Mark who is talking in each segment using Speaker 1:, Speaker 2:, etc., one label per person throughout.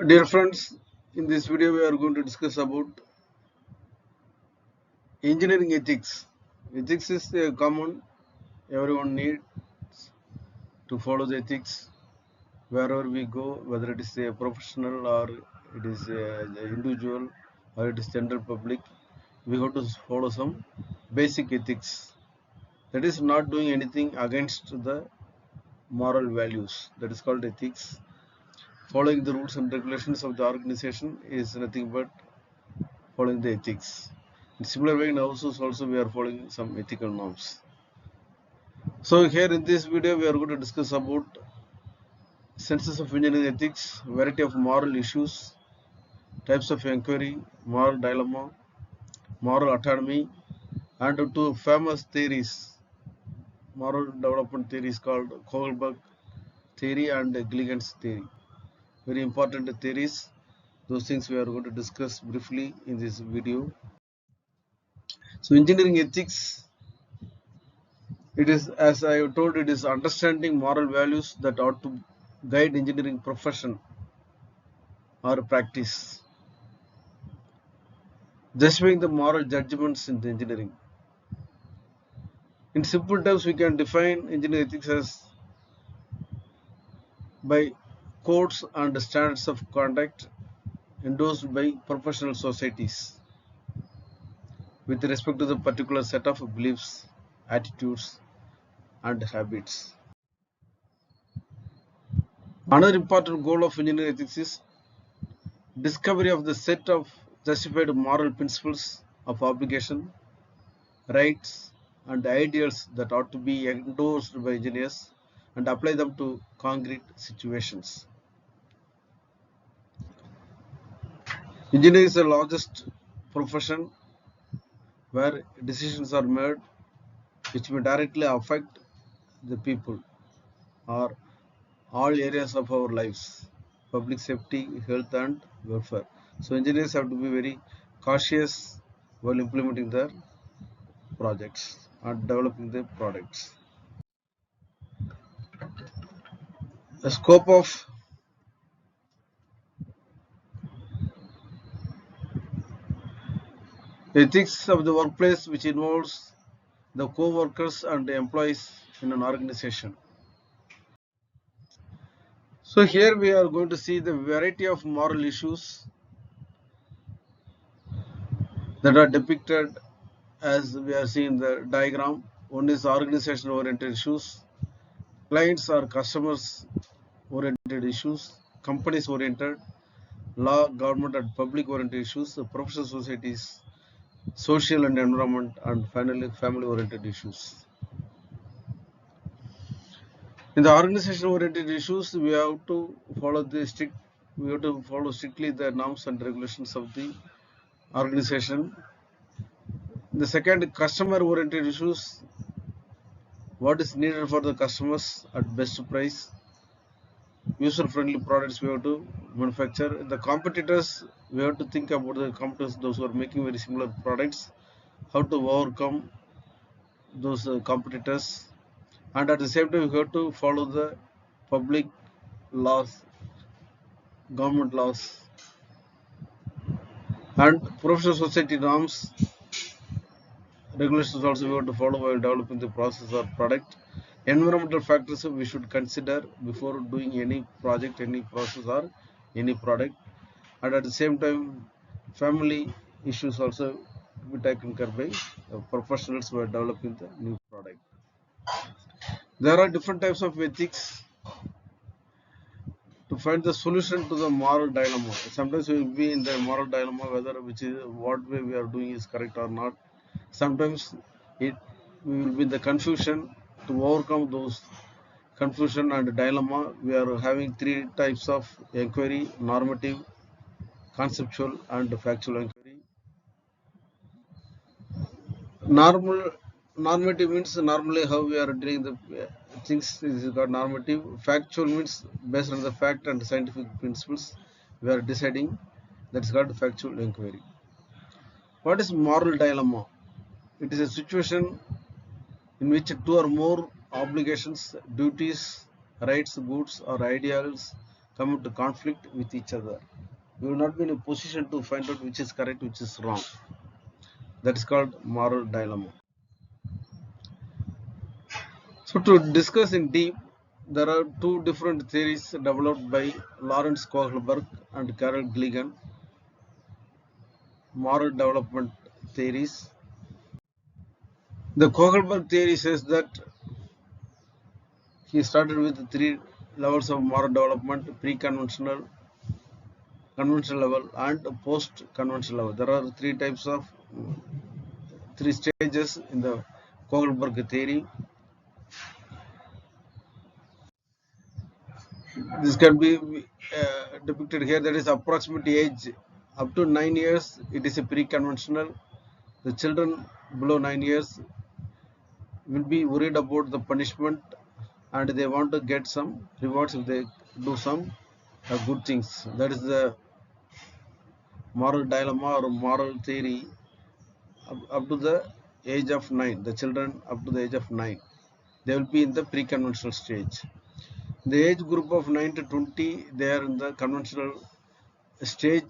Speaker 1: Dear friends, in this video we are going to discuss about engineering ethics. Ethics is a common, everyone needs to follow the ethics wherever we go, whether it is a professional or it is a individual or it is general public. We have to follow some basic ethics. That is not doing anything against the moral values. That is called ethics. Following the rules and regulations of the organization is nothing but following the ethics. In similar way, in houses also we are following some ethical norms. So here in this video we are going to discuss about senses of engineering ethics, variety of moral issues, types of inquiry, moral dilemma, moral autonomy, and two famous theories, moral development theories called Kohlberg theory and Gilligan's theory. Very important theories. Those things we are going to discuss briefly in this video. So engineering ethics, it is, as I have told, it is understanding moral values that ought to guide engineering profession or practice, justifying the moral judgments in the engineering. In simple terms, we can define engineering ethics as by codes and standards of conduct endorsed by professional societies with respect to the particular set of beliefs, attitudes, and habits. Another important goal of engineering ethics is discovery of the set of justified moral principles of obligation, rights, and ideals that ought to be endorsed by engineers and apply them to concrete situations. Engineering is the largest profession where decisions are made which may directly affect the people or all areas of our lives, public safety, health, and welfare. So engineers have to be very cautious while implementing their projects and developing the products. The scope of ethics of the workplace, which involves the co-workers and the employees in an organization. So here we are going to see the variety of moral issues that are depicted as we are seeing the diagram. One is organization oriented issues, clients or customers oriented issues, companies oriented, law, government and public oriented issues, the professional societies, social and environment, and finally family oriented issues. In the organization oriented issues, we have to follow strictly the norms and regulations of the organization. The second, customer oriented issues, what is needed for the customers at best price, user friendly products we have to manufacture. The competitors, we have to think about the competitors, those who are making very similar products, how to overcome those competitors, and at the same time we have to follow the public laws, government laws, and professional society norms, regulations also we have to follow while developing the process or product. Environmental factors we should consider before doing any project, any process, or any product, and at the same time family issues also be taken care by professionals who are developing the new product. There are different types of ethics to find the solution to the moral dilemma. Sometimes we will be in the moral dilemma whether which is what way we are doing is correct or not. Sometimes it we will be in the confusion. To overcome those confusion and dilemma, we are having three types of inquiry: normative, conceptual, and factual inquiry. Normative means normally how we are doing the things is called normative. Factual means based on the fact and scientific principles we are deciding, that is called factual inquiry. What is moral dilemma? It is a situation in which two or more obligations, duties, rights, goods, or ideals come into conflict with each other. We will not be in a position to find out which is correct, which is wrong. That is called moral dilemma. So to discuss in deep, there are two different theories developed by Lawrence Kohlberg and Carol Gilligan, moral development theories. The Kohlberg theory says that he started with three levels of moral development: pre-conventional, conventional level, and post-conventional level. There are three stages in the Kohlberg theory. This can be depicted here. That is approximate age up to 9 years. It is a pre-conventional. The children below 9 years will be worried about the punishment, and they want to get some rewards if they do some good things. That is the moral dilemma or moral theory up to the age of 9. The children up to the age of 9, they will be in the pre-conventional stage. The age group of 9 to 20, they are in the conventional stage.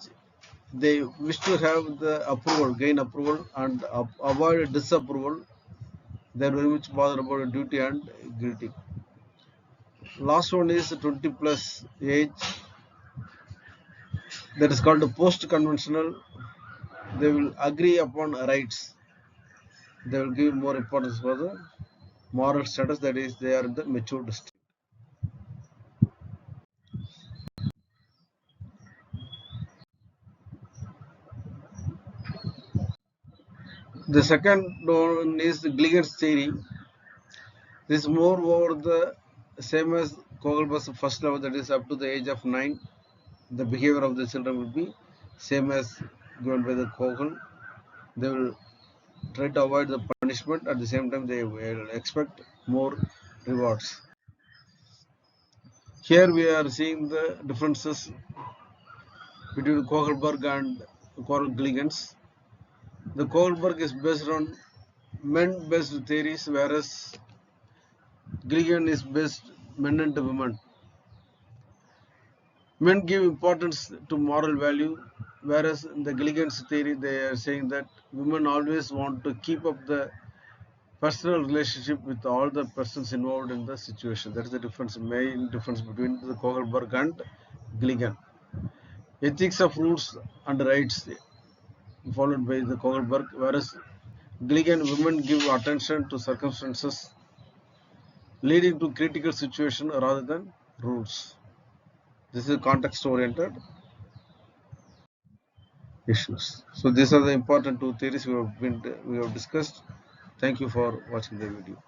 Speaker 1: They wish to have the approval, gain approval, and avoid disapproval. They are very much bothered about duty and guilty. Last one is 20 plus age. That is called post-conventional. They will agree upon rights. They will give more importance for the moral status. That is, they are in the matured state. The second one is the Gilligan's theory. This is more over the same as Kohlberg's first level, that is up to the age of 9. The behavior of the children will be same as given by the Kohl. They will try to avoid the punishment. At the same time, they will expect more rewards. Here we are seeing the differences between Kohlberg and Gilligan's. The Kohlberg is based on men-based theories, whereas Gilligan is based men and women. Men give importance to moral value, whereas in the Gilligan's theory, they are saying that women always want to keep up the personal relationship with all the persons involved in the situation. That is the difference, main difference between the Kohlberg and Gilligan. Ethics of rules and rights followed by the Kohlberg, whereas Gilligan, women give attention to circumstances leading to critical situation rather than rules. This is context oriented issues. So these are the important two theories we have discussed. Thank you for watching the video.